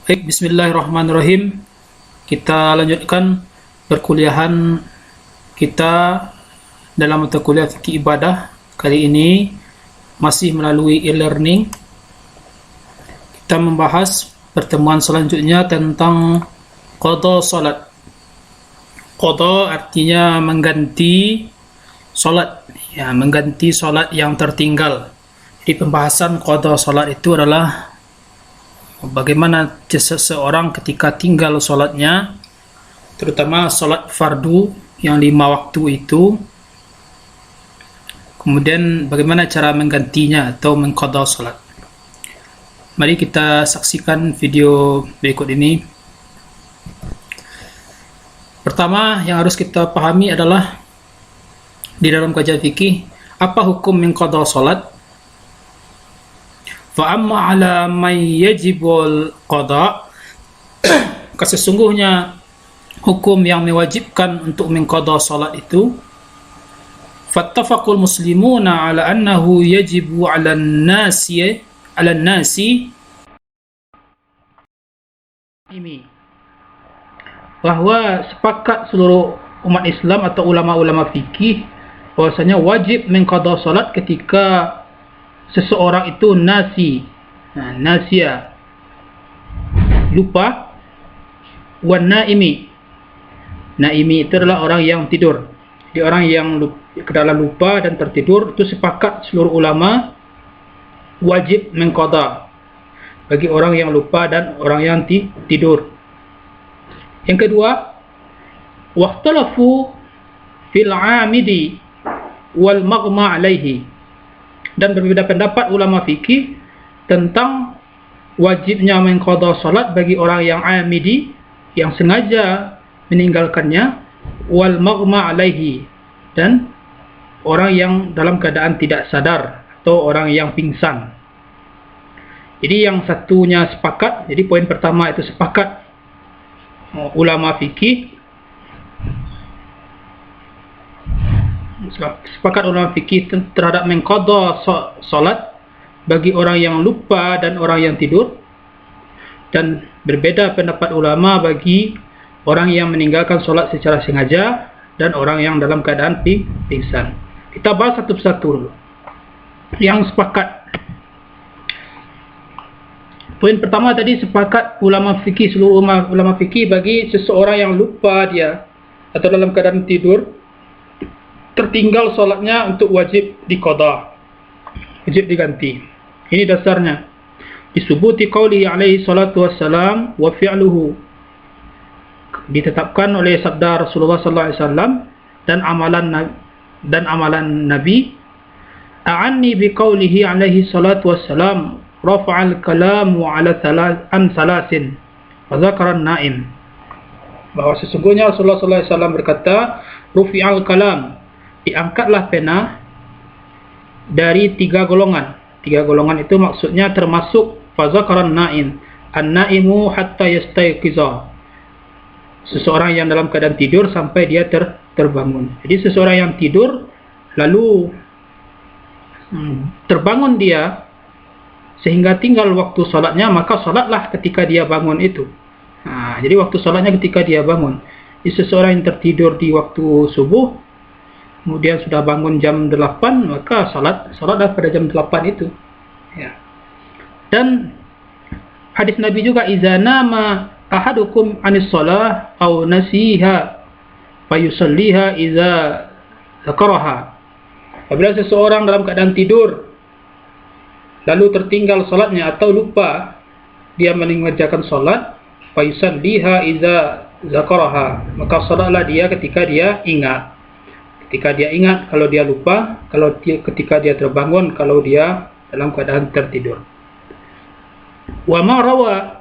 Baik, bismillahirrahmanirrahim. Kita lanjutkan perkuliahan kita dalam mata kuliah fikih ibadah. Kali ini masih melalui e-learning. Kita membahas pertemuan selanjutnya tentang qada salat. Qada artinya mengganti salat, ya, mengganti salat yang tertinggal. Jadi pembahasan qada salat itu adalah bagaimana seseorang ketika tinggal solatnya, terutama solat fardu yang 5 waktu itu, kemudian bagaimana cara menggantinya atau mengqadha solat. Mari kita saksikan video berikut ini. Pertama yang harus kita pahami adalah di dalam kajian fikih, apa hukum mengqadha solat? Fa'amma ala man yajibul qada, sesungguhnya hukum yang mewajibkan untuk mengqada salat itu, fattafaqul muslimuna ala annahu yajibu ala nasi ini, bahwa sepakat seluruh umat Islam atau ulama-ulama fikih bahwasanya wajib mengqada salat ketika seseorang itu nasia, lupa, wan naimi itu adalah orang yang tidur. Jadi orang yang dalam lupa dan tertidur itu sepakat seluruh ulama wajib mengqadha bagi orang yang lupa dan orang yang tidur. Yang kedua, waqtalafu fil 'amidi wal maghma 'alaihi, dan berbeda pendapat ulama fikih tentang wajibnya mengqadha salat bagi orang yang amidi, yang sengaja meninggalkannya, wal maghma alaihi, dan orang yang dalam keadaan tidak sadar atau orang yang pingsan. Jadi yang satunya sepakat, jadi poin pertama itu sepakat ulama fikih, terhadap mengqadha salat bagi orang yang lupa dan orang yang tidur, dan berbeda pendapat ulama bagi orang yang meninggalkan salat secara sengaja dan orang yang dalam keadaan pingsan. Kita bahas satu persatu dulu. Yang sepakat, poin pertama tadi, sepakat ulama fikih, seluruh ulama fikih bagi seseorang yang lupa dia atau dalam keadaan tidur, tertinggal solatnya, untuk wajib diqadha, wajib diganti. Ini dasarnya disubuti qauli alaihi salatu wassalam wa fi'luhu, ditetapkan oleh sabda Rasulullah sallallahu alaihi wasallam dan amalan Nabi. A'anni bi qaulihi alaihi salatu wassalam rafa'al kalamu ala salasin wa dzakara an-na'im, bahwa sesungguhnya Rasulullah sallallahu alaihi wasallam berkata, rufi'al kalam, diangkatlah pena dari 3 golongan. 3 golongan itu maksudnya termasuk fazakaran na'im, an-na'imu hatta yastayqiza, seseorang yang dalam keadaan tidur sampai dia terbangun. Jadi seseorang yang tidur lalu terbangun dia sehingga tinggal waktu salatnya, maka salatlah ketika dia bangun itu. Jadi waktu salatnya ketika dia bangun. Jadi seseorang yang tertidur di waktu subuh, kemudian sudah bangun jam 8, maka salatlah pada jam 8 itu. Ya. Dan hadis Nabi juga, iza nama ahadukum anis shalah aw nasiha fayusalliha iza zakaraha. Apabila seseorang dalam keadaan tidur lalu tertinggal salatnya atau lupa dia mengerjakan salat, fayusalliha iza zakaraha, maka salatlah dia ketika dia ingat. Ketika dia ingat, kalau dia lupa, ketika dia terbangun, kalau dia dalam keadaan tertidur. Wa ma rawa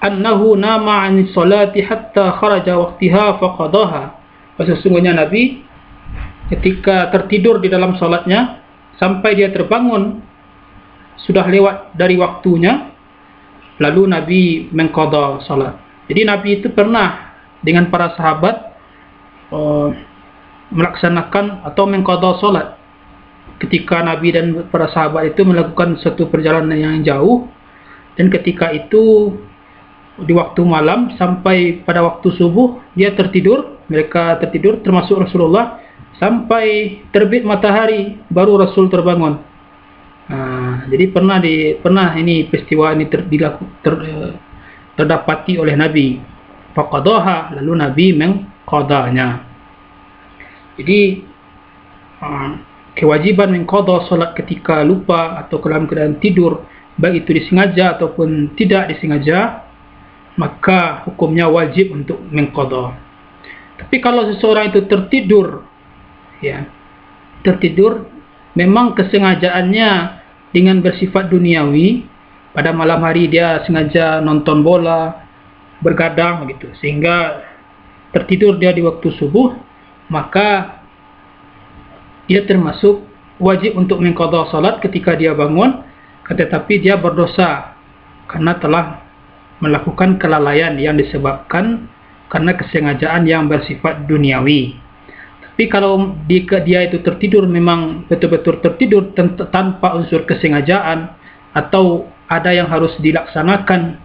annahu nama 'an salati hatta kharaja waqtiha faqadaha. Sesungguhnya Nabi ketika tertidur di dalam salatnya sampai dia terbangun sudah lewat dari waktunya, lalu Nabi mengqadha salat. Jadi Nabi itu pernah dengan para sahabat melaksanakan atau mengqadha salat ketika Nabi dan para sahabat itu melakukan satu perjalanan yang jauh, dan ketika itu di waktu malam sampai pada waktu subuh dia tertidur, mereka tertidur termasuk Rasulullah sampai terbit matahari baru Rasul terbangun. Jadi pernah ini peristiwa ini terdapati oleh Nabi. Faqadaha, lalu Nabi mengqadanya. Jadi kewajiban mengqada salat ketika lupa atau dalam keadaan tidur, baik itu disengaja ataupun tidak disengaja, maka hukumnya wajib untuk mengqada. Tapi kalau seseorang itu tertidur, memang kesengajaannya dengan bersifat duniawi, pada malam hari dia sengaja nonton bola, bergadang begitu, sehingga tertidur dia di waktu subuh, maka dia termasuk wajib untuk mengqada salat ketika dia bangun, tetapi dia berdosa karena telah melakukan kelalaian yang disebabkan karena kesengajaan yang bersifat duniawi. Tapi kalau dia itu tertidur memang betul-betul tertidur tanpa unsur kesengajaan, atau ada yang harus dilaksanakan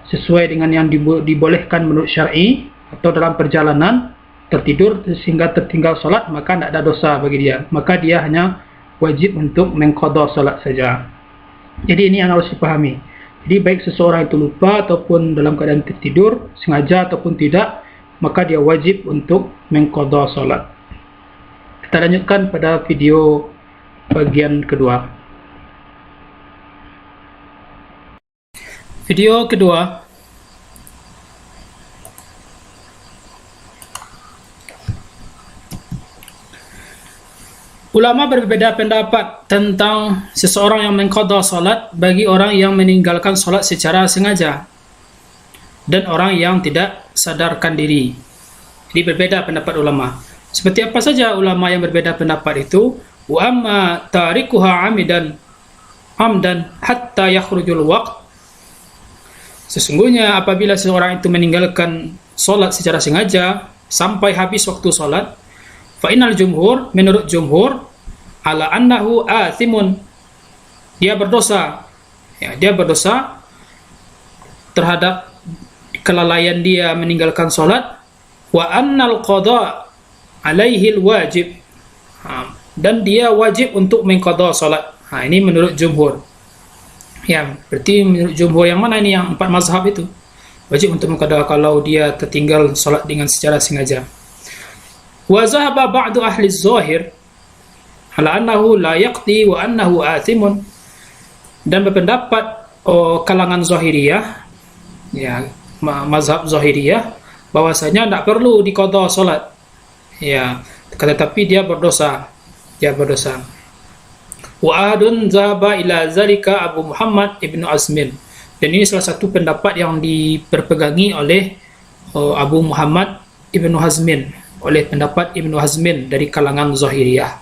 sesuai dengan yang dibolehkan menurut syar'i, atau dalam perjalanan tertidur sehingga tertinggal salat, maka tidak ada dosa bagi dia, maka dia hanya wajib untuk mengqada salat saja. Jadi ini yang harus dipahami. Jadi baik seseorang itu lupa ataupun dalam keadaan tertidur, sengaja ataupun tidak, maka dia wajib untuk mengqada salat. Kita lanjutkan pada video bagian kedua. Video kedua, ulama berbeda pendapat tentang seseorang yang mengqada salat bagi orang yang meninggalkan salat secara sengaja dan orang yang tidak sadarkan diri. Jadi berbeda pendapat ulama. Seperti apa saja ulama yang berbeda pendapat itu? Wa amma tarikuha amdan hatta yakhrujul waqt. Sesungguhnya apabila seseorang itu meninggalkan salat secara sengaja sampai habis waktu salat, fa innal jumhur, menurut jumhur, ala annahu athimun, dia berdosa. Dia berdosa terhadap kelalaian dia meninggalkan salat. Wa annal qada alaihi alwajib, dan dia wajib untuk mengqada salat. Ini menurut jumhur. Berarti menurut jumhur yang mana ini, yang 4 mazhab itu? Wajib untuk mengqada kalau dia tertinggal salat dengan secara sengaja. Wa zahaba ba'du ahli zahir ala annahu la yaqdi wa annahu athimun, dan berpendapat kalangan zahiriyah, mazhab zahiriyah, bahwasanya tidak perlu diqada salat, tetapi dia berdosa. Wa adun zahaba ila zalika Abu Muhammad ibnu Hazmin, dan ini salah satu pendapat yang diperpegangi oleh Abu Muhammad ibnu Hazmin, oleh pendapat Ibnu Hazmin dari kalangan Zahiriyah.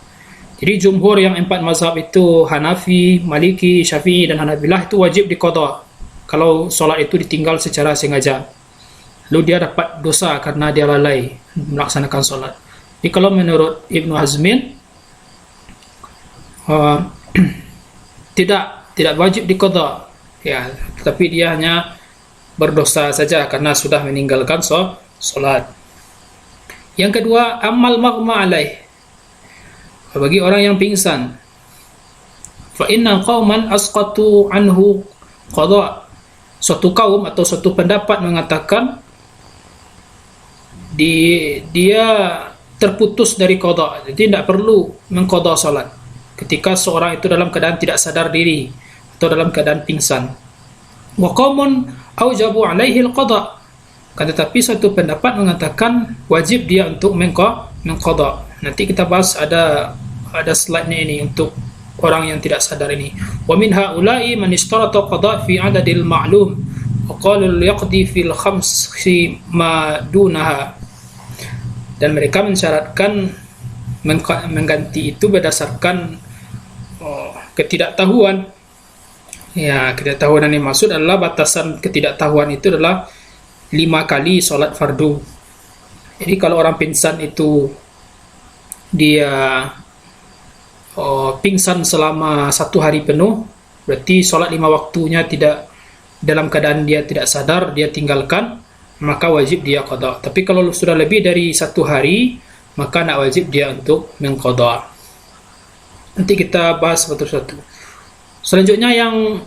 Jadi jumhur yang 4 mazhab itu, Hanafi, Maliki, Syafi'i dan Hanabilah, itu wajib diqada kalau solat itu ditinggal secara sengaja. Lalu dia dapat dosa karena dia lalai melaksanakan solat. Jadi kalau menurut Ibnu Hazmin, tidak wajib diqada, tetapi dia hanya berdosa saja karena sudah meninggalkan solat. Yang kedua, amal maghma alaih, bagi orang yang pingsan, fa inna qauman asqatu anhu qada, suatu kaum atau suatu pendapat mengatakan dia terputus dari qada, jadi tidak perlu mengqada salat ketika seorang itu dalam keadaan tidak sadar diri atau dalam keadaan pingsan. Wa qaumun aujabu alaihi alqada, tetapi suatu pendapat mengatakan wajib dia untuk mengqada. Nanti kita bahas, ada slide-nya ini untuk orang yang tidak sadar ini. Wa min haula'i man ishtarata qada fi 'adadil ma'lum wa qala yaqdi fil khamsi ma dunaha. Dan mereka mensyaratkan mengganti itu berdasarkan ketidaktahuan. Ketidaktahuan yang dimaksud adalah batasan ketidaktahuan itu adalah 5 kali solat fardu. Jadi kalau orang pingsan itu dia pingsan selama 1 hari penuh, berarti solat 5 waktunya tidak dalam keadaan dia tidak sadar, dia tinggalkan, maka wajib dia qada. Tapi kalau sudah lebih dari 1 hari, maka nak wajib dia untuk mengqada. Nanti kita bahas satu-satu. Selanjutnya yang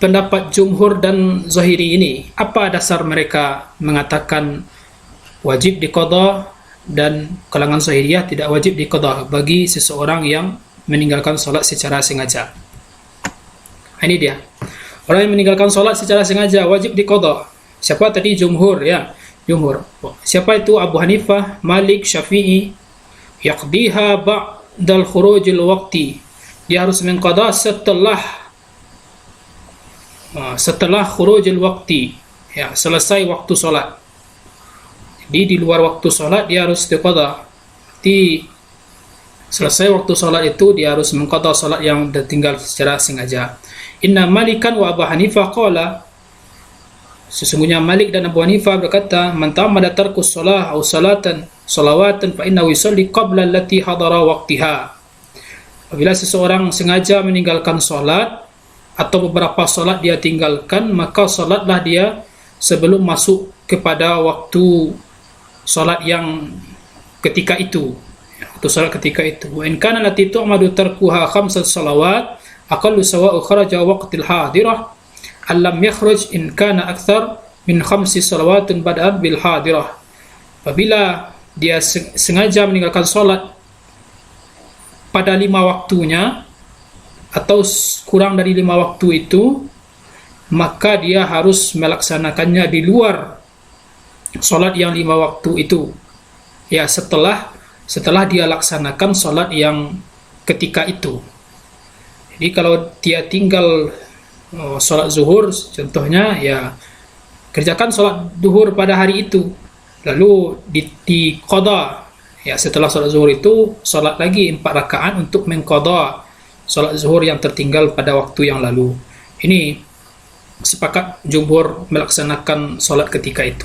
pendapat jumhur dan zahiri ini, apa dasar mereka mengatakan wajib diqada dan kalangan zahiriyah tidak wajib diqada bagi seseorang yang meninggalkan solat secara sengaja? Ini dia. Orang yang meninggalkan solat secara sengaja wajib diqada. Siapa tadi? Jumhur, ya. Jumhur. Siapa itu? Abu Hanifah, Malik, Syafi'i. Yaqdiha ba'dal khurujil waqti. Dia harus mengqada setelah khurujil waqti, ya, selesai waktu solat. Jadi di luar waktu solat dia harus diqada. Selesai waktu solat itu dia harus mengqada solat yang tertinggal secara sengaja. Inna Malikan wa Abu Hanifah qala, sesungguhnya Malik dan Abu Hanifah berkata, man ta'ammada tarkus shalah aw salawatan fa innahu yusalli qabla allati hadara waqtiha. Apabila seseorang sengaja meninggalkan solat atau beberapa solat dia tinggalkan, maka solatlah dia sebelum masuk kepada waktu solat yang ketika itu. Waktu solat ketika itu. Wa in kana lati tu'madu tarkuha 5 salawat aqallu sawa'u kharaja waqtil hadirah allam yakhruj in kana akthar min 5 salawatin bada'at bil hadirah. Apabila dia sengaja meninggalkan solat pada 5 waktunya atau kurang dari 5 waktu itu, maka dia harus melaksanakannya di luar solat yang 5 waktu itu, ya, setelah dia laksanakan solat yang ketika itu. Jadi kalau dia tinggal solat zuhur contohnya, ya, kerjakan solat zuhur pada hari itu, lalu di qada, ya, setelah solat zuhur itu solat lagi 4 rakaat untuk mengqada solat zuhur yang tertinggal pada waktu yang lalu. Ini sepakat jumhur melaksanakan solat ketika itu.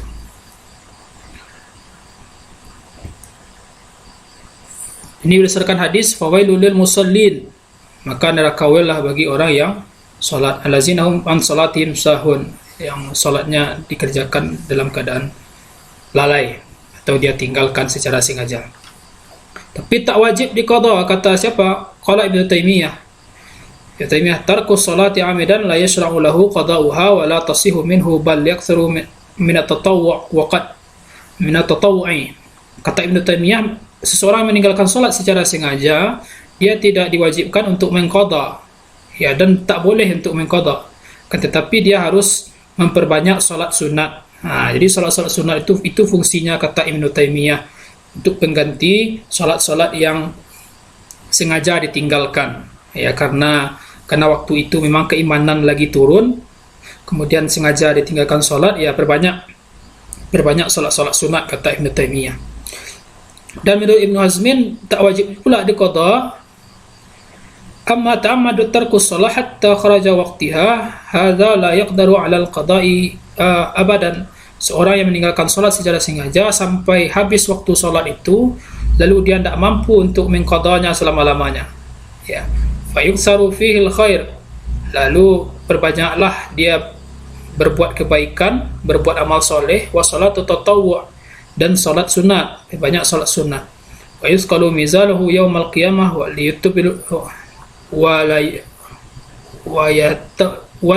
Ini berdasarkan hadis fawailul lil musallin, maka neraka lah bagi orang yang solat, allazina hum an salatihim sahun, yang solatnya dikerjakan dalam keadaan lalai atau dia tinggalkan secara sengaja. Tapi tak wajib diqada, kata siapa? Qala Ibnu Taimiyah. Ibnu Taimiyah, tarkus salati 'amidan la yashra'u lahu qada'uha wa la tasihu minhu bal yaktharu min at-tatawwu' wa qad min at-tatawwu'i. Kata Ibnu Taimiyah, seseorang meninggalkan salat secara sengaja, dia tidak diwajibkan untuk mengqada, ya, dan tak boleh untuk mengqada. Tetapi dia harus memperbanyak salat sunat. Jadi salat-salat sunat itu fungsinya, kata Ibnu Taimiyah, untuk pengganti salat-salat yang sengaja ditinggalkan, ya, karena waktu itu memang keimanan lagi turun, kemudian sengaja ditinggalkan salat, ya, perbanyak salat-salat sunat, kata Ibnu Taimiyah. Dan menurut Ibnu Hazmin tak wajib pula diqada. Amma ta'ammadu tarkus shalah hatta kharaja waqtiha hadza la yaqdaru 'ala al-qada'i abadan. Seorang yang meninggalkan salat secara sengaja sampai habis waktu salat itu, lalu dia tidak mampu untuk mengqadanya selama-lamanya, ya, fa yuktsaru fihi al-khair, lalu perbanyaklah dia berbuat kebaikan, berbuat amal soleh, wa salatu tatawwu', dan salat sunat, banyak salat sunat. Wa yusqalu mizaluhu yaumal qiyamah wa liyutub wal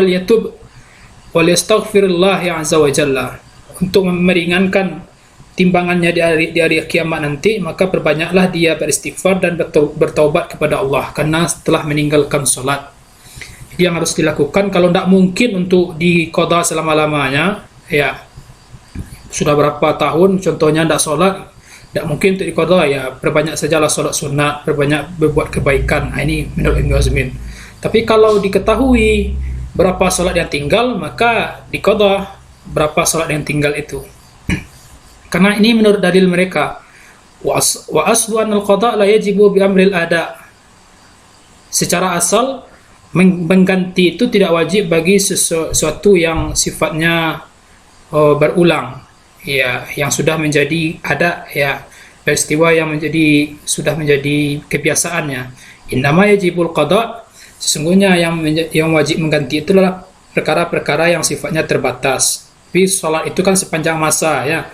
yatub wal yastaghfirullah azza wa jalla. Untuk meringankan timbangannya di hari kiamat nanti, maka perbanyaklah dia beristighfar dan bertaubat kepada Allah karena setelah meninggalkan salat. Jadi yang harus dilakukan kalau tidak mungkin untuk diqada selama-lamanya, ya, sudah berapa tahun contohnya tidak solat, tidak mungkin untuk diqada, ya, perbanyak sajalah solat sunat, perbanyak berbuat kebaikan. Ini menurut Ibnu Hazmin. Tapi kalau diketahui berapa solat yang tinggal, maka diqada berapa solat yang tinggal itu. Karena ini menurut dalil mereka, wa aslu anal qada la yajibu bi amril ada. Secara asal mengganti itu tidak wajib bagi sesuatu yang sifatnya berulang, ya, yang sudah menjadi ada, ya, peristiwa yang sudah menjadi kebiasaannya. Innama yajibul qada, sesungguhnya yang wajib mengganti itulah perkara-perkara yang sifatnya terbatas. Tapi sholat itu kan sepanjang masa ya.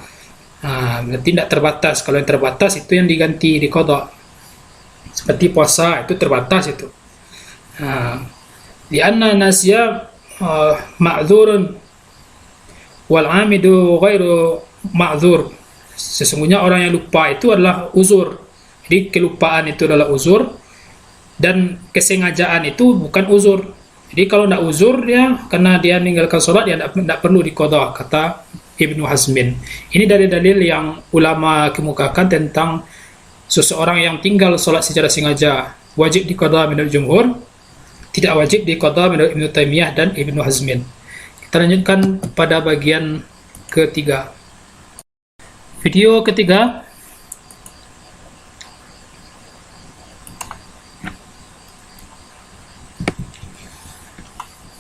Berarti tidak terbatas. Kalau yang terbatas itu yang diganti di qada. Seperti puasa itu terbatas itu. Lianna nasya ma'dzurun wal 'amidu ghairu ma'dzur. Sesungguhnya orang yang lupa itu adalah uzur. Jadi kelupaan itu adalah uzur dan kesengajaan itu bukan uzur. Jadi kalau tidak uzur ya karena dia meninggalkan sholat dia tidak perlu diqada, kata Ibnu Hazmin. Ini dalil-dalil yang ulama kemukakan tentang seseorang yang tinggal sholat secara sengaja wajib diqada menurut jumhur, tidak wajib diqada menurut Ibnu Taimiyah dan Ibnu Hazmin. Kita lanjutkan pada bagian ketiga. Video ketiga.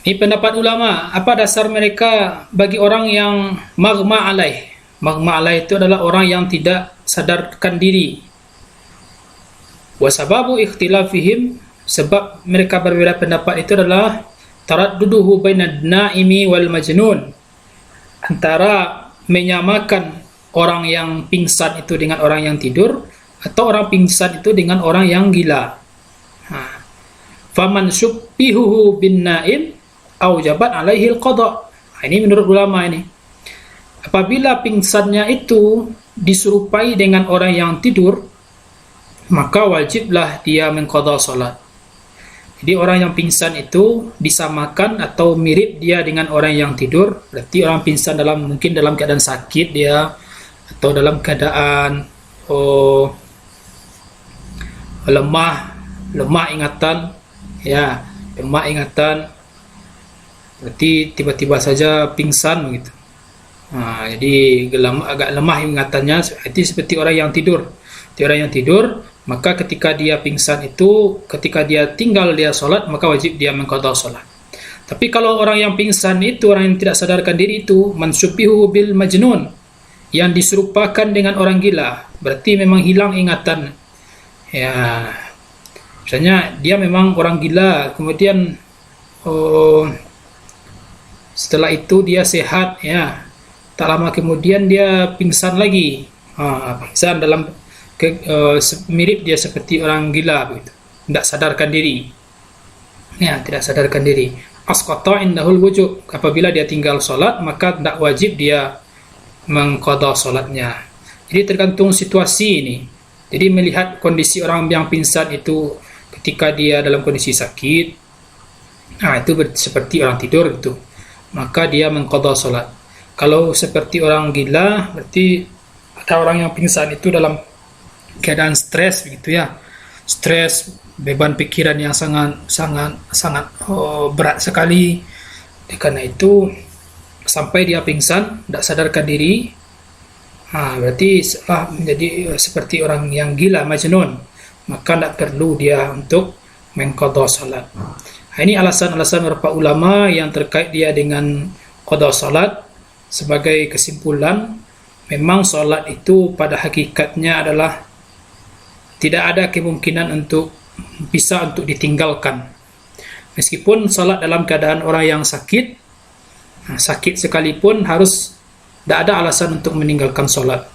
Ini pendapat ulama, apa dasar mereka bagi orang yang maghma alaih. Maghma alaih itu adalah orang yang tidak sadarkan diri. Wa sababu ikhtilafihim, sebab mereka berbeda pendapat itu adalah taradduduhu bainad naimi wal majnun, antara menyamakan orang yang pingsan itu dengan orang yang tidur, atau orang pingsan itu dengan orang yang gila. Faman syubbihuhu bin naim aujabat alaihi al-qada. Ini menurut ulama ini. Apabila pingsannya itu diserupai dengan orang yang tidur, maka wajiblah dia mengqada salat. Jadi orang yang pingsan itu disamakan atau mirip dia dengan orang yang tidur. Berarti orang pingsan mungkin dalam keadaan sakit dia, atau dalam keadaan lemah ingatan, ya, lemah ingatan. Berarti tiba-tiba saja pingsan begitu. Jadi agak lemah ingatannya, itu seperti orang yang tidur. Orang yang tidur, maka ketika dia pingsan itu, ketika dia tinggal dia sholat, maka wajib dia mengqada sholat. Tapi kalau orang yang pingsan itu, orang yang tidak sadarkan diri itu, mansubbihu bil majnun, yang diserupakan dengan orang gila, berarti memang hilang ingatan. Ya, misalnya dia memang orang gila, kemudian setelah itu dia sehat, ya, tak lama kemudian dia pingsan lagi. Pingsan mirip dia seperti orang gila begitu, tidak sadarkan diri. Ya, tidak sadarkan diri. Asqata indahul wujub, apabila dia tinggal sholat maka tidak wajib dia mengqada sholatnya. Jadi tergantung situasi ini. Jadi melihat kondisi orang yang pingsan itu ketika dia dalam kondisi sakit, itu seperti orang tidur itu, maka dia mengqada sholat. Kalau seperti orang gila, berarti ada orang yang pingsan itu dalam keadaan stres begitu ya, stres, beban pikiran yang sangat berat sekali. Karena itu sampai dia pingsan, tidak sadarkan diri, berarti menjadi seperti orang yang gila, majnun, maka tidak perlu dia untuk mengqada salat. Ini alasan-alasan beberapa ulama yang terkait dia dengan qada salat. Sebagai kesimpulan, memang salat itu pada hakikatnya adalah tidak ada kemungkinan untuk ditinggalkan. Meskipun salat dalam keadaan orang yang sakit sekalipun tidak ada alasan untuk meninggalkan salat.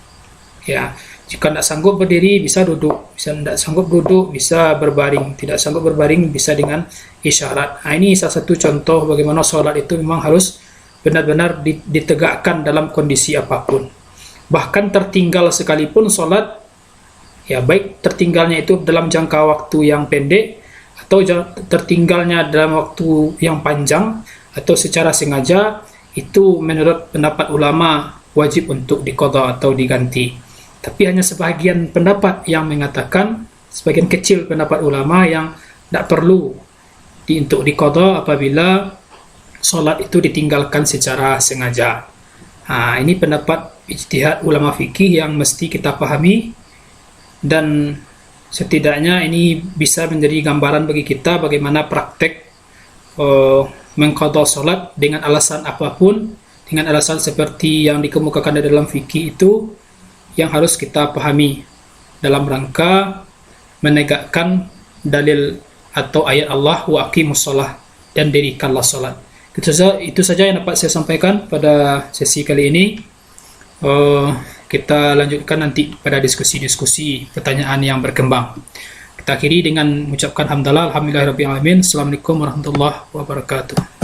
Ya, jika tidak sanggup berdiri bisa duduk, tidak sanggup duduk bisa berbaring, tidak sanggup berbaring bisa dengan isyarat. Ini salah satu contoh bagaimana salat itu memang harus benar-benar ditegakkan dalam kondisi apapun. Bahkan tertinggal sekalipun salat, ya, baik tertinggalnya itu dalam jangka waktu yang pendek atau tertinggalnya dalam waktu yang panjang atau secara sengaja, itu menurut pendapat ulama wajib untuk diqada atau diganti. Tapi hanya sebagian pendapat yang mengatakan, sebagian kecil pendapat ulama yang tidak perlu untuk diqada apabila salat itu ditinggalkan secara sengaja. Ini pendapat ijtihad ulama fikih yang mesti kita pahami, dan setidaknya ini bisa menjadi gambaran bagi kita bagaimana praktek mengqada salat dengan alasan apapun, dengan alasan seperti yang dikemukakan di dalam fikih itu, yang harus kita pahami dalam rangka menegakkan dalil atau ayat Allah, wa aqimus shalah, dan dirikanlah salat. Itu saja yang dapat saya sampaikan pada sesi kali ini. Kita lanjutkan nanti pada diskusi-diskusi pertanyaan yang berkembang. Kita akhiri dengan mengucapkan hamdalah, alhamdulillahirabbil alamin. Assalamualaikum warahmatullahi wabarakatuh.